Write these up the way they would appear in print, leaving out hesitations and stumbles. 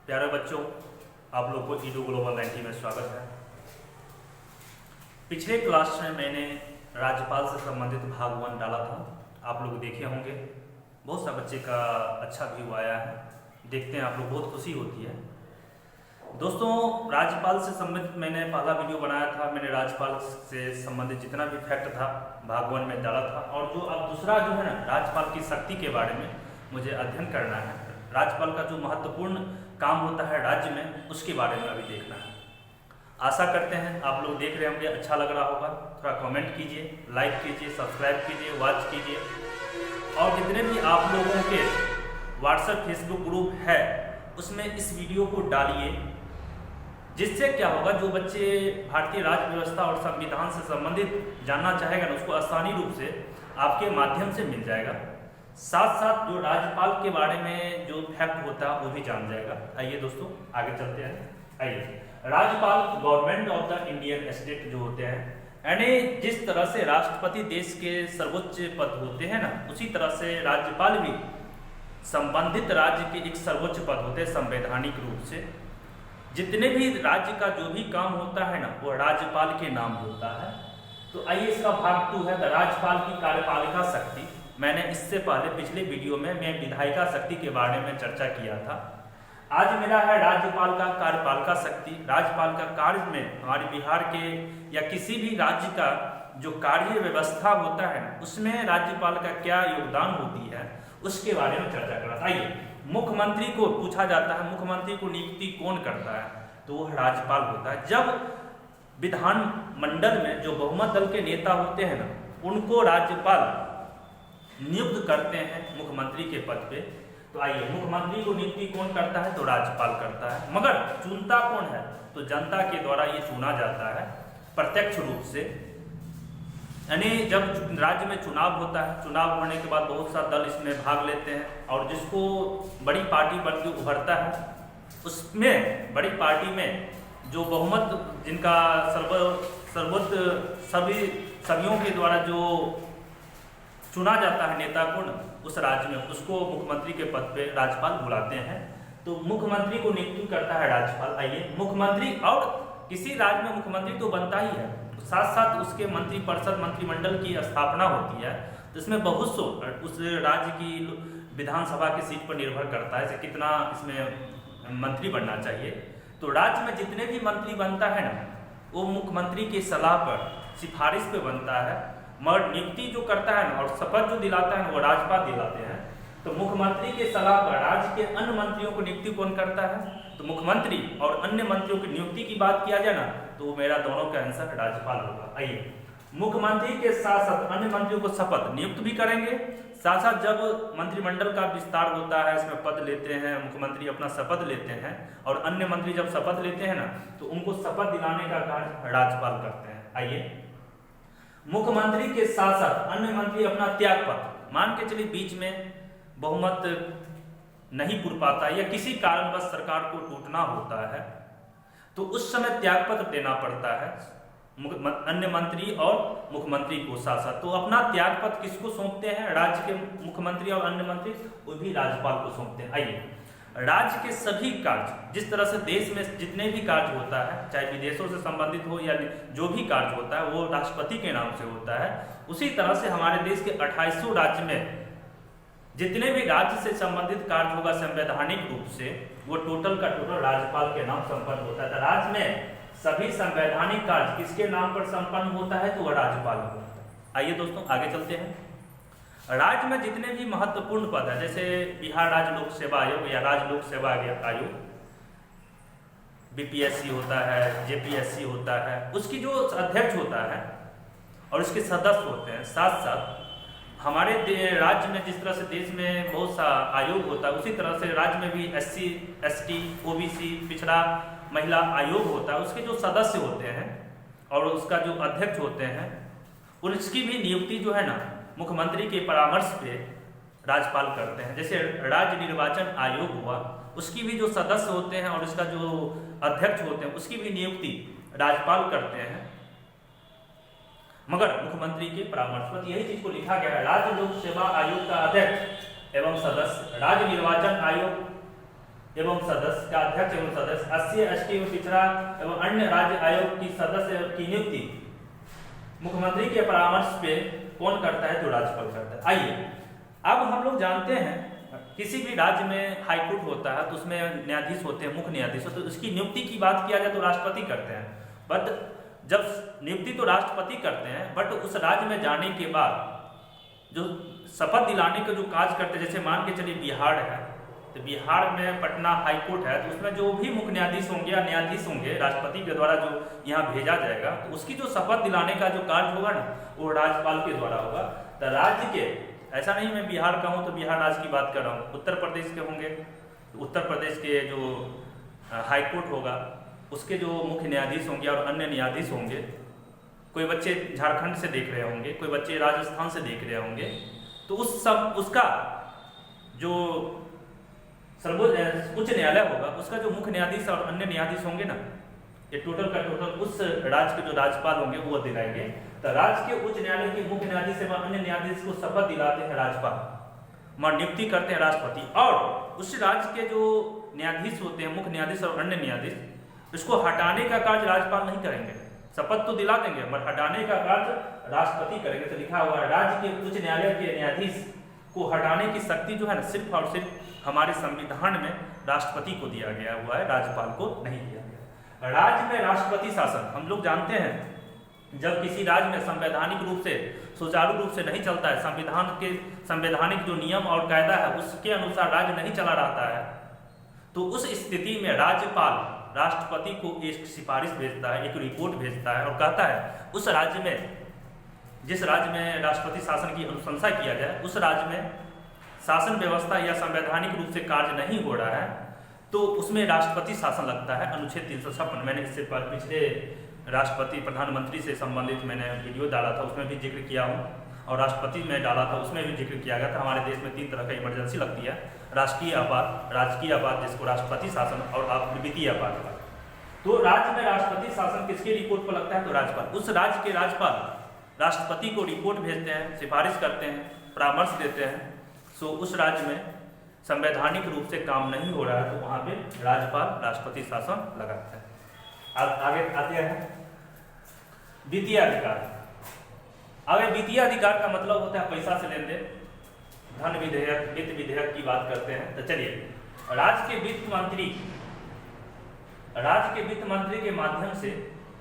प्यारे बच्चों, आप लोग को ईडू ग्लोबल 90 में स्वागत है। पिछले क्लास में मैंने राज्यपाल से संबंधित भाग 1 डाला था, आप लोग देखे होंगे। बहुत सा बच्चे का अच्छा व्यू आया है, देखते हैं आप लोग, बहुत खुशी होती है। दोस्तों, राज्यपाल से संबंधित मैंने पहला वीडियो बनाया था। मैंने राज्यपाल से संबंधित जितना भी फैक्ट था भाग 1 में डाला था, और जो अब दूसरा जो है ना, राज्यपाल की शक्ति के बारे में मुझे अध्ययन करना है। राज्यपाल का जो महत्वपूर्ण काम होता है राज्य में, उसके बारे में अभी देखना है। आशा करते हैं आप लोग देख रहे होंगे, अच्छा लग रहा होगा। थोड़ा कमेंट कीजिए, लाइक कीजिए, सब्सक्राइब कीजिए, वॉच कीजिए, और जितने भी आप लोगों के व्हाट्सएप फेसबुक ग्रुप है उसमें इस वीडियो को डालिए। जिससे क्या होगा, जो बच्चे भारतीय राज्य व्यवस्था और संविधान से संबंधित जानना चाहेगा ना, उसको आसानी रूप से आपके माध्यम से मिल जाएगा। साथ साथ जो राज्यपाल के बारे में जो फैक्ट होता है वो भी जान जाएगा। आइए दोस्तों, आगे चलते हैं। आइए, राज्यपाल government of the Indian state जो होते हैं, यानी जिस तरह से राष्ट्रपति देश के सर्वोच्च पद होते हैं ना, उसी तरह से राज्यपाल भी संबंधित राज्य के एक सर्वोच्च पद होते हैं संवैधानिक रूप से। जितने भी राज्य का जो भी काम होता है ना, वो राज्यपाल के नाम होता है। तो आइए, इसका भाग 2 है राज्यपाल की कार्यपालिका शक्ति। मैंने इससे पहले पिछले वीडियो में मैं विधायिका शक्ति के बारे में चर्चा किया था। आज मेरा है राज्यपाल का कार्यपालिका शक्ति। राज्यपाल का कार्य में हमारे बिहार के या किसी भी राज्य का जो कार्य व्यवस्था होता है उसमें राज्यपाल का क्या योगदान होती है, उसके बारे में चर्चा करना था। आइए, मुख्यमंत्री को पूछा जाता है, मुख्यमंत्री को नियुक्ति कौन करता है, तो वह राज्यपाल होता है। जब विधान मंडल में जो बहुमत दल के नेता होते हैं ना, उनको राज्यपाल नियुक्त करते हैं मुख्यमंत्री के पद पे। तो आइए, मुख्यमंत्री को नियुक्ति कौन करता है, तो राज्यपाल करता है। मगर चुनता कौन है, तो जनता के द्वारा ये चुना जाता है प्रत्यक्ष रूप से। यानी जब राज्य में चुनाव होता है, चुनाव होने के बाद बहुत सा दल इसमें भाग लेते हैं, और जिसको बड़ी पार्टी बन के उभरता है, उसमें बड़ी पार्टी में जो बहुमत, जिनका सर्वोच्च सभीयों के द्वारा जो चुना जाता है नेता को, उस राज्य में उसको मुख्यमंत्री के पद पे राज्यपाल बुलाते हैं। तो मुख्यमंत्री को नियुक्ति करता है राज्यपाल। आइए, मुख्यमंत्री, और किसी राज्य में मुख्यमंत्री तो बनता ही है, साथ साथ उसके मंत्रिपरिषद मंत्रिमंडल की स्थापना होती है। तो इसमें बहुत सो उस राज्य की विधानसभा की सीट पर निर्भर करता है, कितना इसमें मंत्री बनना चाहिए। तो राज्य में जितने भी मंत्री बनता है ना, वो मुख्यमंत्री की सलाह पर, सिफारिश पे बनता है। मगर नियुक्ति जो करता है ना, और शपथ जो दिलाता है ना, वो राज्यपाल दिलाते हैं। तो मुख्यमंत्री के सलाह पर राज्य के अन्य मंत्रियों को नियुक्ति कौन करता है, तो मुख्यमंत्री। और अन्य मंत्रियों की नियुक्ति की बात किया जाए ना, तो मेरा दोनों का आंसर राज्यपाल होगा। आइए, मुख्यमंत्री के साथ साथ अन्य मंत्रियों को शपथ नियुक्त भी करेंगे। साथ साथ जब मंत्रिमंडल का विस्तार होता है, इसमें पद लेते हैं, मुख्यमंत्री अपना शपथ लेते हैं, और अन्य मंत्री जब शपथ लेते हैं ना, तो उनको शपथ दिलाने का कार्य राज्यपाल करते हैं। आइए, मुख्यमंत्री के साथ साथ अन्य मंत्री अपना त्याग पत्र, मान के चलिए बीच में बहुमत नहीं पुर पाता या किसी कारणवश सरकार को टूटना होता है, तो उस समय त्याग पत्र देना पड़ता है अन्य मंत्री और मुख्यमंत्री को साथ साथ। तो अपना त्याग पत्र किसको सौंपते हैं, राज्य के मुख्यमंत्री और अन्य मंत्री, वो भी राज्यपाल को सौंपते हैं। आइए, राज्य के सभी कार्य, जिस तरह से देश में जितने भी कार्य होता है, चाहे विदेशों से संबंधित हो या जो भी कार्य होता है, वो राष्ट्रपति के नाम से होता है। उसी तरह से हमारे देश के 2800 राज्य में जितने भी राज्य से संबंधित कार्य होगा संवैधानिक रूप से, वो टोटल का टोटल राज्यपाल के नाम संपन्न होता है। तो राज्य में सभी संवैधानिक कार्य किसके नाम पर संपन्न होता है, तो वह राज्यपाल होता है। आइए दोस्तों, आगे चलते हैं। राज्य में जितने भी महत्वपूर्ण पद है, जैसे बिहार राज्य लोक सेवा आयोग या राज्य लोक सेवा आयोग, बीपीएससी होता है, जेपीएससी होता है, उसकी जो अध्यक्ष होता है और उसके सदस्य होते हैं। साथ साथ हमारे राज्य में जिस तरह से देश में बहुत सा आयोग होता है, उसी तरह से राज्य में भी SC, ST, OBC, पिछड़ा महिला आयोग होता है। उसके जो सदस्य होते हैं और उसका जो अध्यक्ष होते हैं, उसकी भी नियुक्ति जो है ना, मुख्यमंत्री के परामर्श पे राज्यपाल करते हैं। जैसे राज्य निर्वाचन आयोग हुआ, उसकी भी जो सदस्य होते हैं और उसका जो अध्यक्ष होते हैं, उसकी भी नियुक्ति राज्यपाल करते हैं, मगर मुख्यमंत्री के परामर्श पर। यही चीज को लिखा गया है, राज्य लोक सेवा आयोग का अध्यक्ष एवं सदस्य, राज्य निर्वाचन आयोग एवं सदस्य का अध्यक्ष एवं सदस्य, SC ST एवं पिछड़ा एवं अन्य राज्य आयोग की सदस्य की नियुक्ति मुख्यमंत्री के परामर्श पे कौन करता है? तो राज्यपाल करता है। आइए अब हम लोग जानते हैं किसी भी राज्य में हाईकोर्ट होता है तो उसमें न्यायाधीश होते हैं, मुख्य न्यायाधीश होते हैं, तो उसकी नियुक्ति की बात किया जाए तो राष्ट्रपति करते हैं। बट जब नियुक्ति तो राष्ट्रपति करते हैं, बट उस राज्य में जाने के बाद जो शपथ दिलाने का जो कार्य करते हैं, जैसे मान के चलिए बिहार है, तो बिहार में पटना हाईकोर्ट है, तो उसमें जो भी मुख्य न्यायाधीश होंगे या न्यायाधीश होंगे राष्ट्रपति के द्वारा जो यहाँ भेजा जाएगा, तो उसकी जो शपथ दिलाने का जो कार्य होगा ना, वो राज्यपाल के द्वारा होगा। तो राज्य के, ऐसा नहीं मैं बिहार का हूँ तो बिहार राज्य की बात कर रहा हूँ, उत्तर प्रदेश के होंगे तो उत्तर प्रदेश के जो हाईकोर्ट होगा उसके जो मुख्य न्यायाधीश होंगे और अन्य न्यायाधीश होंगे, कोई बच्चे झारखंड से देख रहे होंगे, कोई बच्चे राजस्थान से देख रहे होंगे, तो उसका जो सर्वोच्च उच्च न्यायालय होगा उसका जो मुख्य न्यायाधीश और अन्य न्यायाधीश होंगे ना, ये टोटल का टोटल उस राज्य के जो राज्यपाल होंगे वो दिलाएंगे। तो राज्य के उच्च न्यायालय के मुख्य न्यायाधीश एवं अन्य न्यायाधीश को शपथ दिलाते हैं राज्यपाल, नियुक्ति करते हैं राष्ट्रपति, और उस राज्य के जो न्यायाधीश होते हैं, मुख्य न्यायाधीश और अन्य न्यायाधीश, इसको हटाने का कार्य राज्यपाल नहीं करेंगे। शपथ तो दिला देंगे मगर हटाने का कार्य राष्ट्रपति करेंगे। तो लिखा हुआ है राज्य के उच्च न्यायालय के न्यायाधीश को हटाने की शक्ति जो है ना, सिर्फ और सिर्फ हमारे संविधान में राष्ट्रपति को दिया गया हुआ है, राज्यपाल को नहीं दिया गया। राज्य में राष्ट्रपति शासन, हम लोग जानते हैं जब किसी राज्य में संवैधानिक रूप से सुचारू रूप से नहीं चलता है, संवैधानिक जो नियम और कायदा है उसके अनुसार राज्य नहीं चला रहता है, तो उस स्थिति में राज्यपाल राष्ट्रपति को एक सिफारिश भेजता है, एक रिपोर्ट भेजता है और कहता है उस राज्य में, जिस राज्य में राष्ट्रपति शासन की अनुशंसा किया जाए, उस राज्य में शासन व्यवस्था या संवैधानिक रूप से कार्य नहीं हो रहा है, तो उसमें राष्ट्रपति शासन लगता है। अनुच्छेद 356, मैंने इससे पिछले राष्ट्रपति प्रधानमंत्री से संबंधित मैंने वीडियो डाला था, उसमें भी जिक्र किया हूँ, और राष्ट्रपति में डाला था उसमें भी जिक्र किया गया था। हमारे देश में 3 तरह का इमरजेंसी लगती है, राष्ट्रीय आपात, राजकीय आपात जिसको राष्ट्रपति शासन, और वित्तीय आपात। तो राज्य में राष्ट्रपति शासन किसके रिपोर्ट पर लगता है? तो राज्यपाल। उस राज्य के राज्यपाल राष्ट्रपति को रिपोर्ट भेजते हैं, सिफारिश करते हैं, परामर्श देते हैं। सो उस राज्य में संवैधानिक रूप से काम नहीं हो रहा है तो वहाँ पे राज्यपाल राष्ट्रपति शासन लगाता है। आगे आते हैं वित्तीय अधिकार। अब वित्तीय अधिकार का मतलब होता है पैसा से लेन देन, धन विधेयक, वित्त विधेयक की बात करते हैं। तो चलिए, राज्य के वित्त मंत्री के माध्यम से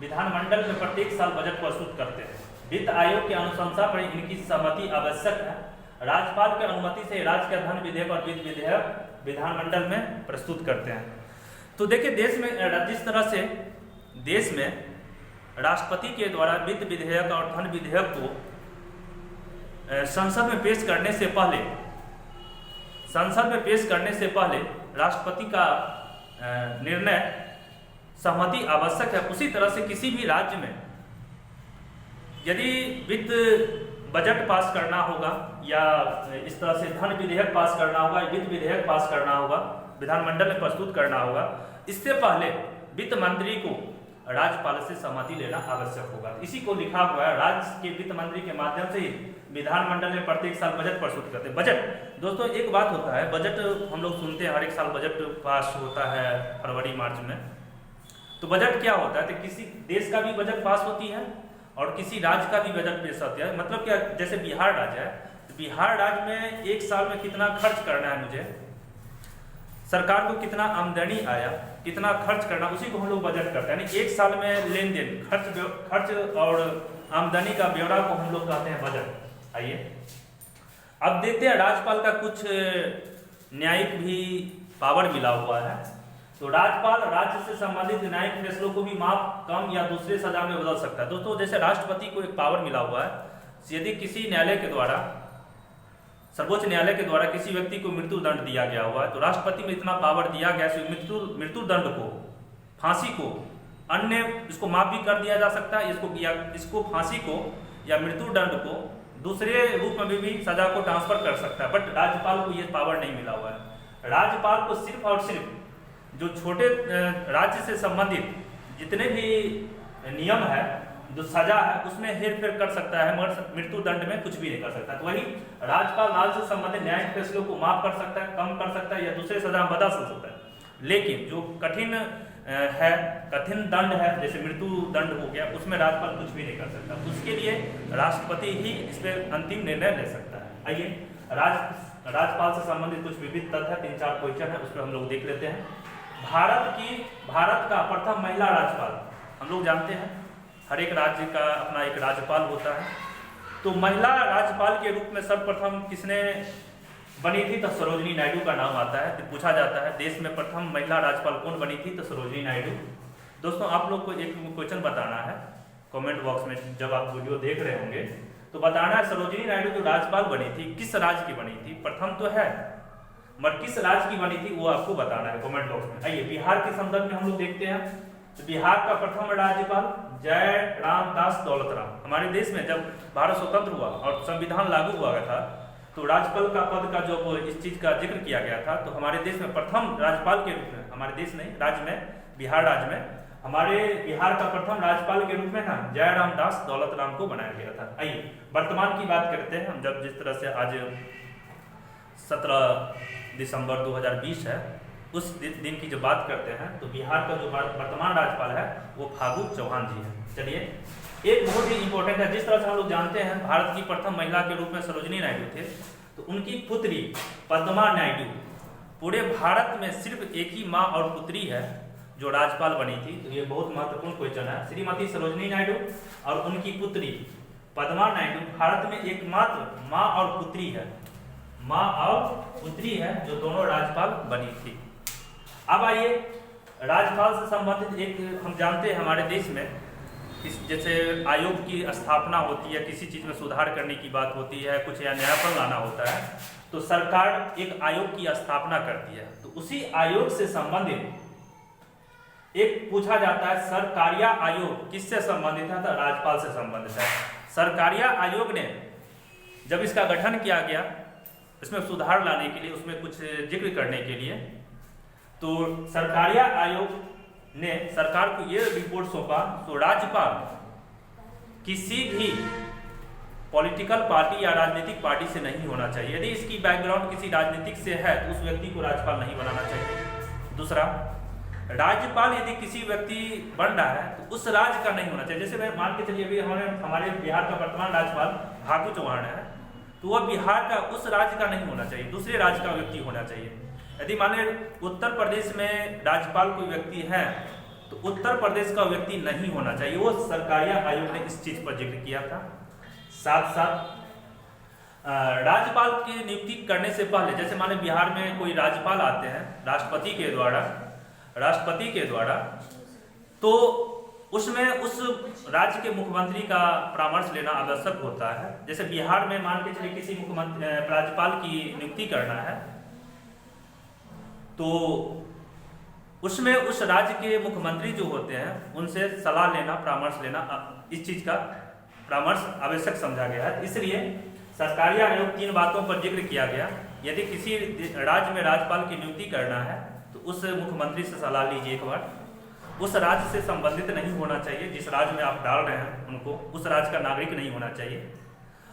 विधानमंडल में प्रत्येक साल बजट प्रस्तुत करते हैं। वित्त आयोग की अनुशंसा पर इनकी सहमति आवश्यक है। राज्यपाल की अनुमति से राज्य का धन विधेयक और वित्त विधेयक विधानमंडल में प्रस्तुत करते हैं। तो देखिए, देश में जिस तरह से देश में राष्ट्रपति के द्वारा वित्त विधेयक और धन विधेयक को संसद में पेश करने से पहले राष्ट्रपति का निर्णय सहमति आवश्यक है। उसी तरह से किसी भी राज्य में यदि वित्त बजट पास करना होगा या इस तरह से धन विधेयक पास करना होगा, वित्त विधेयक पास करना होगा, विधानमंडल में प्रस्तुत करना होगा, इससे पहले वित्त मंत्री को राज्यपाल से सहमति लेना आवश्यक होगा। इसी को लिखा हुआ है, राज्य के वित्त मंत्री के माध्यम से ही विधानमंडल में प्रत्येक साल बजट प्रस्तुत करते हैं। बजट दोस्तों एक बात होता है, बजट हम लोग सुनते हैं हर एक साल बजट पास होता है फरवरी मार्च में। तो बजट क्या होता है? तो किसी देश का भी बजट पास होती है और किसी राज्य का भी बजट पेश होता है। मतलब क्या, जैसे बिहार राज्य है, तो बिहार राज्य में एक साल में कितना खर्च करना है, मुझे सरकार को कितना आमदनी आया, कितना खर्च करना, उसी को हम लोग बजट करते हैं। यानी एक साल में लेन देन, खर्च और आमदनी का ब्यौरा को हम लोग कहते हैं बजट। आइए अब देखते हैं, राज्यपाल का कुछ न्यायिक भी पावर मिला हुआ है। तो राज्यपाल राज्य से संबंधित न्यायिक फैसलों को भी माफ, कम या दूसरे सजा में बदल सकता है। दोस्तों जैसे राष्ट्रपति को एक पावर मिला हुआ है, यदि किसी न्यायालय के द्वारा, सर्वोच्च न्यायालय के द्वारा किसी व्यक्ति को मृत्यु दंड दिया गया हुआ है, तो राष्ट्रपति में इतना पावर दिया गया है, मृत्यु दंड को, फांसी को, अन्य इसको माफ भी कर दिया जा सकता है, इसको फांसी को या मृत्यु दंड को दूसरे रूप में भी सजा को ट्रांसफर कर सकता है। बट राज्यपाल को यह पावर नहीं मिला हुआ है। राज्यपाल को सिर्फ और सिर्फ जो छोटे राज्य से संबंधित जितने भी नियम है, जो सजा है, उसमें हेर फेर कर सकता है, मगर मृत्यु दंड में कुछ भी नहीं कर सकता। तो वही राज्यपाल राज्य से संबंधित न्यायिक फैसलों को माफ कर सकता है, कम कर सकता है या दूसरे सजा में बदल सकता है। लेकिन जो कठिन दंड है, जैसे मृत्यु दंड हो गया, उसमें राज्यपाल कुछ भी नहीं कर सकता। उसके लिए राष्ट्रपति ही इस पर अंतिम निर्णय ले सकता है। आइए राज्यपाल से संबंधित कुछ विविध तथ्य, 3-4 क्वेश्चन है, उस पर हम लोग देख लेते हैं। भारत का प्रथम महिला राज्यपाल, हम लोग जानते हैं हर एक राज्य का अपना एक राज्यपाल होता है, तो महिला राज्यपाल के रूप में सर्वप्रथम किसने बनी थी? तो सरोजिनी नायडू का नाम आता है। तो पूछा जाता है देश में प्रथम महिला राज्यपाल कौन बनी थी? तो सरोजिनी नायडू। दोस्तों आप लोग को एक क्वेश्चन बताना है कमेंट बॉक्स में, जब आप वीडियो देख रहे होंगे तो बताना है सरोजिनी नायडू जो राज्यपाल बनी थी किस राज्य की बनी थी? प्रथम तो है, मगर किस राज्य की बनी थी वो आपको बताना है कमेंट बॉक्स में। आइए बिहार के संदर्भ में हम लोग देखते हैं, तो बिहार का प्रथम राज्यपाल जयराम दास दौलतराम। हमारे देश में जब भारत स्वतंत्र हुआ और संविधान लागू हुआ था, तो राज्यपाल का पद का जो इस चीज का जिक्र किया गया था, तो हमारे देश में प्रथम राज्यपाल के रूप में, हमारे देश नहीं राज्य में, बिहार राज्य में, हमारे बिहार का प्रथम राज्यपाल के रूप में ना जयराम दास दौलतराम को बनाया गया था। आइए वर्तमान की बात करते हैं हम, जब जिस तरह से आज 17 दिसंबर 2020 है, उस दिन की जो बात करते हैं, तो बिहार का जो वर्तमान राज्यपाल है वो फागू चौहान जी है। चलिए एक बहुत ही इंपॉर्टेंट है, जिस तरह से हम लोग जानते हैं भारत की प्रथम महिला के रूप में सरोजिनी नायडू थे, तो उनकी पुत्री पद्मा नायडू, पूरे भारत में सिर्फ एक ही माँ और पुत्री है जो राज्यपाल बनी थी। तो ये बहुत महत्वपूर्ण क्वेश्चन है। श्रीमती सरोजिनी नायडू और उनकी पुत्री पद्मा नायडू भारत में एकमात्र माँ और पुत्री है, माँ और पुत्री है जो दोनों राज्यपाल बनी थी। अब आइए राज्यपाल से संबंधित एक हम जानते हैं हमारे देश में जैसे आयोग की स्थापना होती है, किसी चीज में सुधार करने की बात होती है, कुछ या नयापन लाना होता है, तो सरकार एक आयोग की स्थापना करती है। तो उसी आयोग से संबंधित एक पूछा जाता है सरकारिया आयोग किससे संबंधित है? तो राज्यपाल से संबंधित है। सरकारिया आयोग ने जब इसका गठन किया गया, इसमें सुधार लाने के लिए, उसमें कुछ जिक्र करने के लिए, तो सरकारिया आयोग ने सरकार को ये रिपोर्ट सौंपा, तो राज्यपाल किसी भी पॉलिटिकल पार्टी या राजनीतिक पार्टी से नहीं होना चाहिए। यदि इसकी बैकग्राउंड किसी राजनीतिक से है तो उस व्यक्ति को राज्यपाल नहीं बनाना चाहिए। दूसरा, राज्यपाल यदि किसी व्यक्ति बन रहा है तो उस राज्य का नहीं होना चाहिए। जैसे मैं मान के चलिए अभी हमारे बिहार का वर्तमान राज्यपाल फागू चौहान है, तो वह बिहार का उस राज्य का नहीं होना चाहिए, दूसरे राज्य का व्यक्ति होना चाहिए। यदि माने उत्तर प्रदेश में राज्यपाल कोई व्यक्ति है तो उत्तर प्रदेश का व्यक्ति नहीं होना चाहिए, वो सरकारिया आयोग ने इस चीज पर जिक्र किया था। साथ साथ राज्यपाल की नियुक्ति करने से पहले, जैसे माने बिहार में कोई राज्यपाल आते हैं राष्ट्रपति के द्वारा, तो उसमें उस राज्य के मुख्यमंत्री का परामर्श लेना आवश्यक होता है। जैसे बिहार में मान के चलिए किसी राज्यपाल की नियुक्ति करना है, तो उसमें उस राज्य के मुख्यमंत्री जो होते हैं उनसे सलाह लेना, परामर्श लेना, इस चीज का परामर्श आवश्यक समझा गया है। इसलिए सरकारिया आयोग 3 बातों पर जिक्र किया गया। यदि किसी राज्य में राज्यपाल की नियुक्ति करना है तो उस मुख्यमंत्री से सलाह लीजिए एक बार। उस राज्य से संबंधित नहीं होना चाहिए, जिस राज्य में आप डाल रहे हैं उनको उस राज्य का नागरिक नहीं होना चाहिए,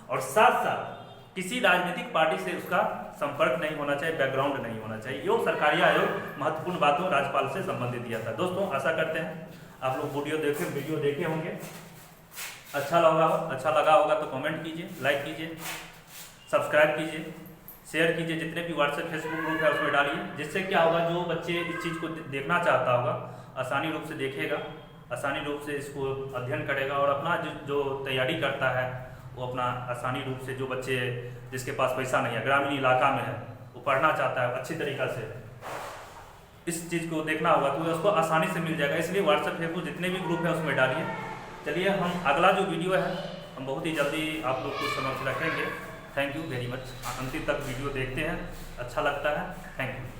और साथ साथ किसी राजनीतिक पार्टी से उसका संपर्क नहीं होना चाहिए, बैकग्राउंड नहीं होना चाहिए। ये सरकारी आयोग महत्वपूर्ण बातों राज्यपाल से संबंधित दिया था। दोस्तों आशा करते हैं आप लोग वीडियो देखे होंगे, अच्छा लगा होगा तो कमेंट कीजिए, लाइक कीजिए, सब्सक्राइब कीजिए, शेयर कीजिए, जितने भी व्हाट्सएप फेसबुक ग्रुप है उसमें डालिए। जिससे क्या होगा, जो बच्चे इस चीज़ को देखना चाहता होगा आसानी रूप से देखेगा, आसानी रूप से इसको अध्ययन करेगा, और अपना जो तैयारी करता है वो अपना आसानी रूप से, जो बच्चे जिसके पास पैसा नहीं है, ग्रामीण इलाका में है, वो पढ़ना चाहता है अच्छी तरीक़ा से, इस चीज़ को देखना होगा तो उसको आसानी से मिल जाएगा। इसलिए व्हाट्सएप फेसबुक जितने भी ग्रुप है उसमें डालिए। चलिए हम अगला जो वीडियो है हम बहुत ही जल्दी आप लोग को समक्ष रखेंगे। Thank you very much. अंतिम तक वीडियो देखते हैं, अच्छा लगता है। Thank you.